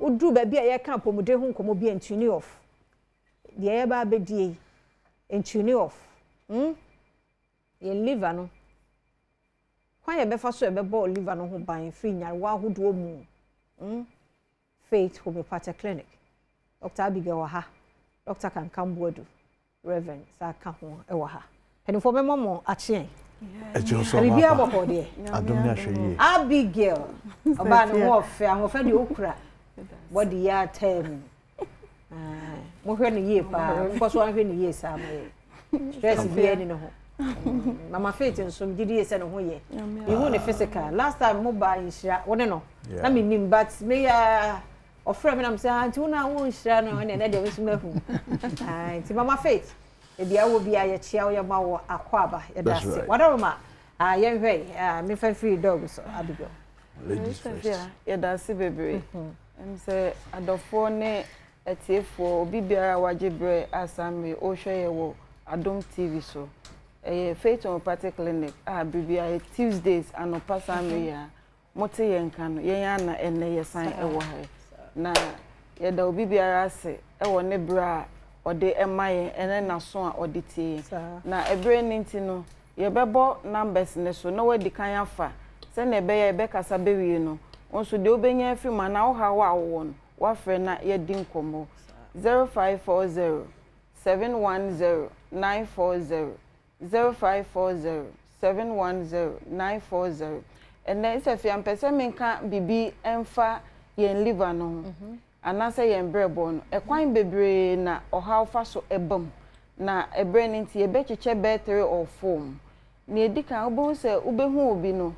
udru ba bia ye kan pomude hu nkomo bia ntuni off de ye ba bedie ntuni off ye liver no kwa ye befa so ye bebo liver no ho ban free nyarewa hodo mu Faith Homeopathic Clinic Dr. Abigail ha Dr. Kankambuadu Reverend Saka ho e wa ha penifo be momo ache Bibia boko de Adom ya hwe Abigail oba no ho ofe ahofa de okura body ya tem mo hwe ne yie pa ko so hwe ne yie sa ma stress bia ni no ho Mama Faith nso mdidi ese no ho ye ihu ne physical last time mo ba inshira wone no na me nim but me ya ofre me na me say anti una wo inshira no ne na de we sumahu anti Mama Faith e bia wo bia ye chia wo ye ma wo akwaba ye da se wadaroma ye hwe me fa free dog so Abigail ladies first ye da se bebre em say adofo ne etiefo obi biara wajebre asame o hwe ye wo Adom TV so Faith Homeopathic Clinic bibia Tuesdays anopa same ya mote yenka no yen na enne yesan ewo ha na ye da obi biara ase ewo ne bra ode emaye ene na so a ode tie na ebre ninti no ye bebo numbers ne so no wadi kan afa se na ebe ye be kasa bewie no onso de obenya afi ma na wo ha wa wo no wa frɛ na ye di nkomo 0540 710 940 0540 710 940 and then if you am person menka bibi emfa yen liver no anase yen brebo no ekwan bebre na oha fa so ebam na ebre nti ebechiche battery or foam na edika obo se ubehu obi no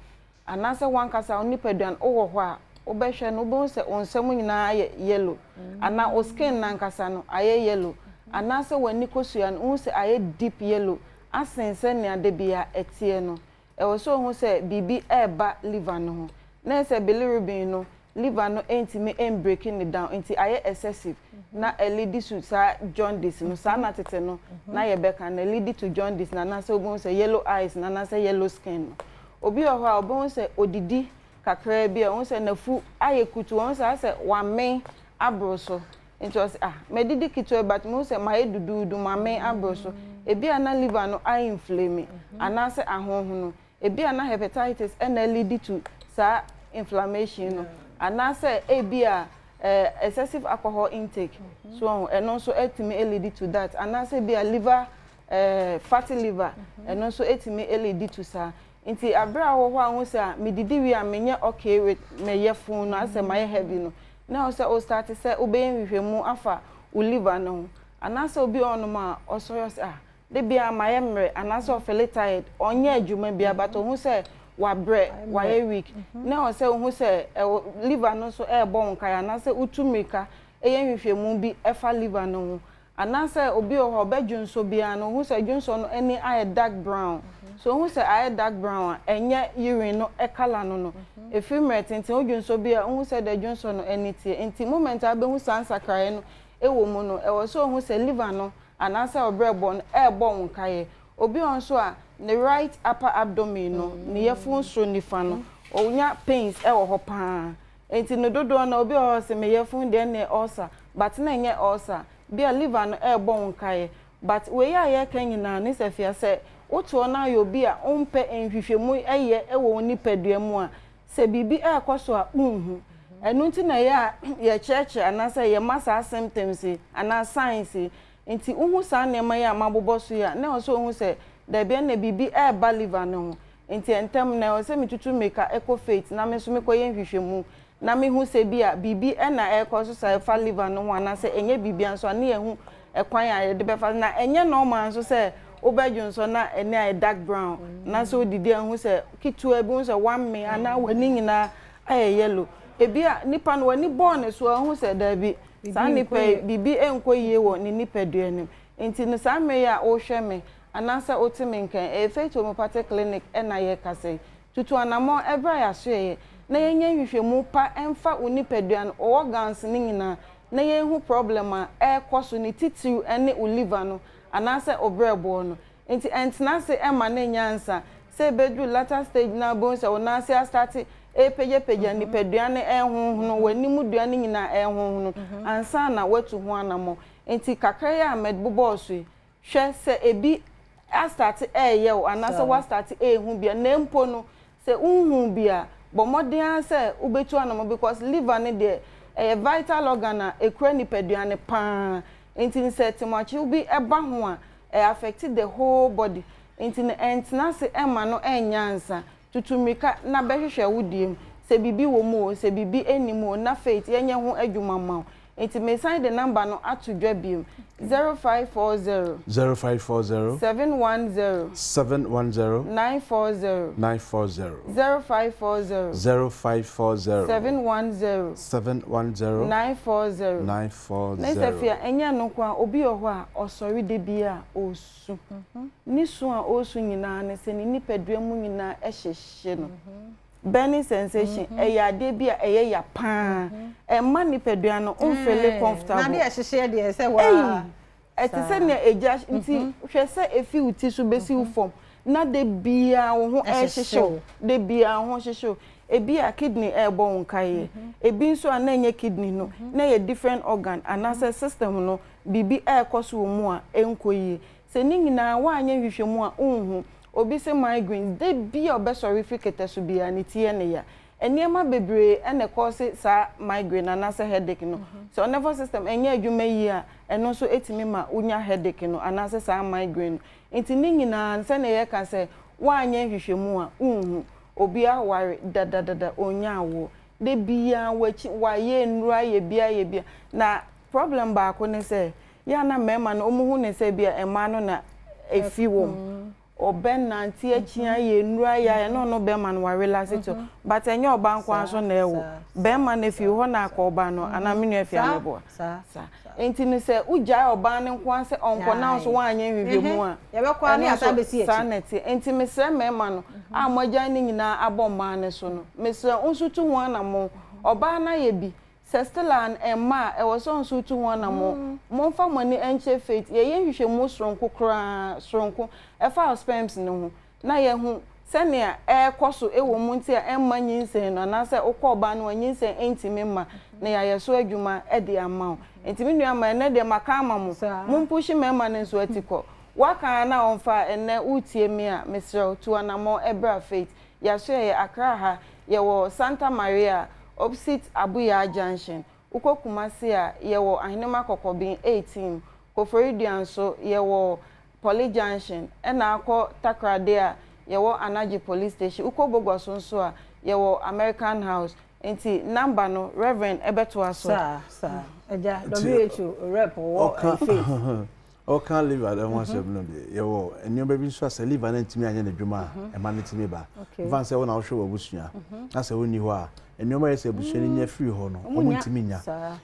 anase wankasa onipaduan owo ho a obehwe no obo se onsam nyina yellow ana o skin nankasa no aye yellow anase wani kosua no se aye deep yellow asense ne adebia etie no e wo so hu se bibi eba liver no ho na se bilirubin no liver no entimi breaking it down enti aye excessive na lead to sa jaundice no sa na tete no na ye beka na lead to jaundice na se obon se yellow eyes na se yellow skin no obi o ho obon se odidi kakra bia won se nafu aye kutu won se wamen abroso enti o se medidi kitu but mo se ma edudu mamen abroso ebi ana liver no eye inflame anase ahonho no ebi ana hepatitis and lead to sa inflammation no anase ebi excessive alcohol intake so and also etimi lead to that anase be a liver fatty liver and also etimi lead to sa nti abra wo ho ahun sa medidi wi a menye okay with me yefun no ase my heavy no now say o start say obeyin hwehwemu afa o liver no anase obi onoma osoyo say de bia mayemre anase of tired onye adwuma bia but ohun say wa bre wa week na o say ohun say liver no so e bon kan anase utumika eye hwehwemu bi efa liver no anase obi o badwunso bia no ohun say dwunso no any eye dark brown so ohun say eye dark brown enye urine no e color no efimret nti odwunso bia ohun say de dwunso no enitie enti moment abehun sansa krae no ewo mu no e wo so ohun say liver no anasa obrebo e bon kaye obi on so a the right upper abdomen no ne yefun so nifa no onya pains e wo ho pa enti no dodo na obi o se me yefun de ne ulcer but na nye ulcer bia liver no e bon kaye but we ya ye kan nyina ne se fia se oto na yo bi a ompe enhwehwemu eye e wo nipadua mu a se bibi e koso a unhu enu nti na ye cheche anasa ye masa symptoms ana signs nti uhu sa nema ya maboboso ya na oso uhu se da bia na bibi e ba liver no nti entem na o se mitutu meka eco faith na me so mekoye nhwehwemu na me hu se bia bibi e na e koso sa fa liver no ho ana se enye bibi anso na ye hu ekwan ya de befa na enye normal anso se obadwunso na ene ay dark brown na so didi hu se kitu ebi hu se 1 me ana wani nyina ay yellow ebia nipa no wani born so hu se da bi sani pe bibi enko yie wo ni nipadua nim enti no samme ya o hwe me anasa otime nkan Faith Homeopathic Clinic na ye kase tutu anamo ebra ya so ye na yenye hwehwemu pa emfa unipadua no organs ni nyina na ye hu problem a ekoso ni titiu ene liver no anasa obrebo no enti entina se ema na nyansa se bedru later stage na bon se onase start peja nipaduane ehunhunu wanimu duane nyina ehunhunu ansa na watu ho anamo enti kakra ya med bobosu hwe se ebi a start yew anasa wa start hu bia na mpo no se unhu bia bomodin se ubetu anamo because liver ne de vital organ na ekura nipaduane pa enti se timochi ubi eba ho a affect the whole body enti entina se ema no enyansa tutumika na behwehwe wudiem se bibi wo mu se bibi enimo na faith yenye ho adwuma ma enti me sign the number no atodwa biem 0540 0540 710 710 940 940 0540 0540 710 710 940 940 Nesafia enya no kwa obi oho a osori de bia osu ni su a osu nyina ne se ni nipadua mu nyina ehyehye no burning sensation eya de bia eye ya pa ma nipadua no unfele comfortable na de ehyehye de se wa eti se ne eja nti hwe se efi uti so besi ufom na de bia wo ho ehyehye de bia ho hyehye ebi a kidney ebo nkaye ebi nso ana enye kidney no na ye different organ anase system no bibi ekoso mu a enkoyi se ni nyina wa anya hwehwemu a unhu obi se migraines de bia obesori fikete so bia ne tie ne ya eniema bebre ene cause sa migraine anase headache no so nervous system enye adwuma yi a eno so etimi ma unya headache no anase sa migraine enti ni nyina se ne ye ka se wa anya hwehwemu a unhu obi aware dadadada onyawo de bia wachi waye nura ye bia na problem ba ko ne se ya na mema no omuhu ne se bia ema no na efi wom oben na nti achia ye nura ya no be man wa relax to but enye oba nkwa so na ewo be man efi ho na akoba no ana menu efi amebo sa enti ne se uja oba ne nkwa se onko na so wanye hwehwemu a ye be kwa ne asa be si sa neti enti me se mema no amoja ne nyina abomma ne so no me se onsutu ho na mo oba na ye bi Sestelan emma e was on so to one amo monfa mani enche faith ye hwehwemu sronko kra sronko e fa sperms ne ho na ye hu senia e koso e wo mu ntia emma nyinsen no na se okoba no nyinsen entimi ma na ya yeso adwuma e de ama entimi nua ma ne de maka ama mu mumpushi mema ne so atiko waka na onfa ene utie mi a mesro to anamo ebra faith ya so ye akra ha ye wo Santa Maria opposite Abuya Junction uko Kumasi a yewo ahinema kokobin 18 Koforidian so yewo Poly Junction ena akọ Takrade a yewo Anaji Police Station uko Bogoso so a yewo American House enti number no Reverend ebeto aso sa eja WHO rep wo faith o can live at one seven yewo enyo baby so as live na ntimi anya na dwuma e ma ntimi ba van say wona wo hwe wabusua na say woni ho a enyo ma yese busua ni nya free ho no o ntimi nya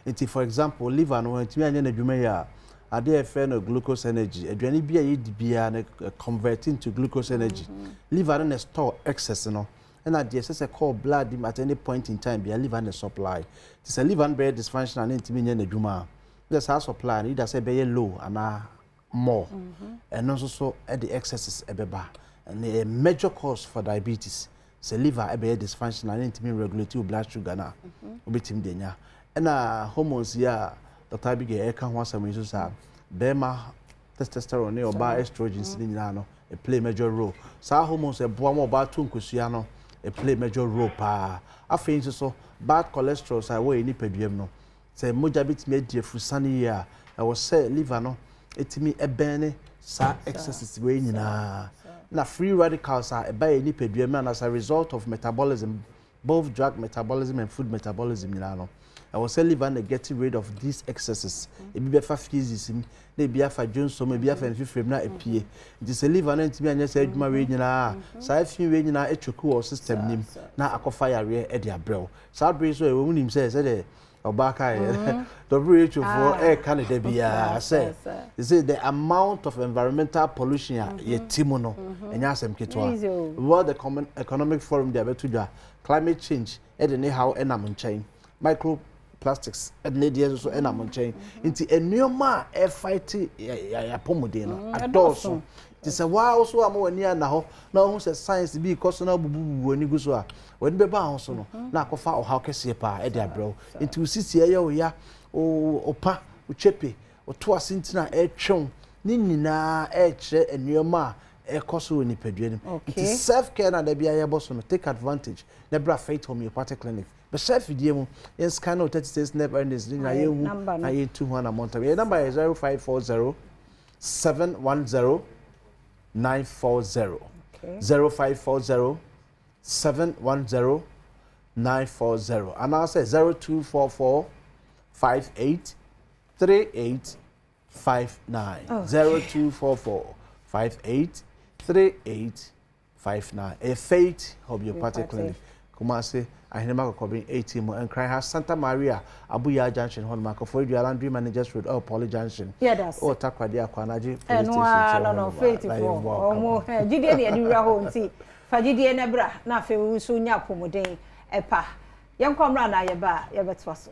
enti for example liver no ntimi anya na dwuma ya ade efe no glucose energy aduane bia ye di bia na convert into glucose energy liver na store excess no and at the say call blood at any point in time bia liver na supply it's a liver very dysfunctional na ntimi nya na dwuma there's a supply and either say be low and more and also so at the excesses ebeba and a major cause for diabetes say liver be dysfunctional and intimi regulate blood sugar na obitim denya and hormones ya Dr. Abigail eka ho asam yiso sa bema testosterone or ba estrogens ni nyina no a play major role sa hormones e boa mo ba to nkosua no a play major role pa afei so bad cholesterol sa we ni paduam no say moja bit me die fusani ya I was say liver no etimi ebene sa excesses we nyina na free radicals are by any peduam as a result of metabolism both drug metabolism and food metabolism nyina no I was say liver na getting rid of these excesses e bi be fa physics na bi afa jonso ma bi afa nfifrem na epie it is a liver na ntimi anya say adwuma we nyina sa afi we nyina etweku o system nim na akofa yare e de abrel sa bre so e wo nim say de Obaka WHO for Canada bia say the amount of environmental pollution ye timono enya asem ketwa World Economic Forum dey betuja climate change e dey how enam nchen microplastics e dey dey so enam nchen nti enuoma e fight ya pomode no adoso Ti se wa also am wani na ho na ho se science bi because na bububu ani gu so a wani be ba ho so no na akofa o ha kese pa e de abrew nti usisi ye o ya o pa o chepe o to asentina e twon ni nyina e kire enuoma e koso ni padua ni self care na da bia ye boso no take advantage na bra Faith Homeopathic Clinic but self die mu yen scan no 36 never endings ni na ye hu na ye 200 amount ye number is 0540 710 940 0540 710 940 and I say 0244 58 38 59 0244 58 38 59 a Faith Homeopathic Clinic. Kumasi ahinema kokobin 18 mo and cry has Santa Maria Abuya Junction hon mako for you Landry Managers Road or Poly Junction. Yeah, that's oh takwade akwanaje no Faith for omo gidie ne adura ho nti fa gidie ne bra na fe wo so nya pomoden epa yenkomra na ye ba ye betwa so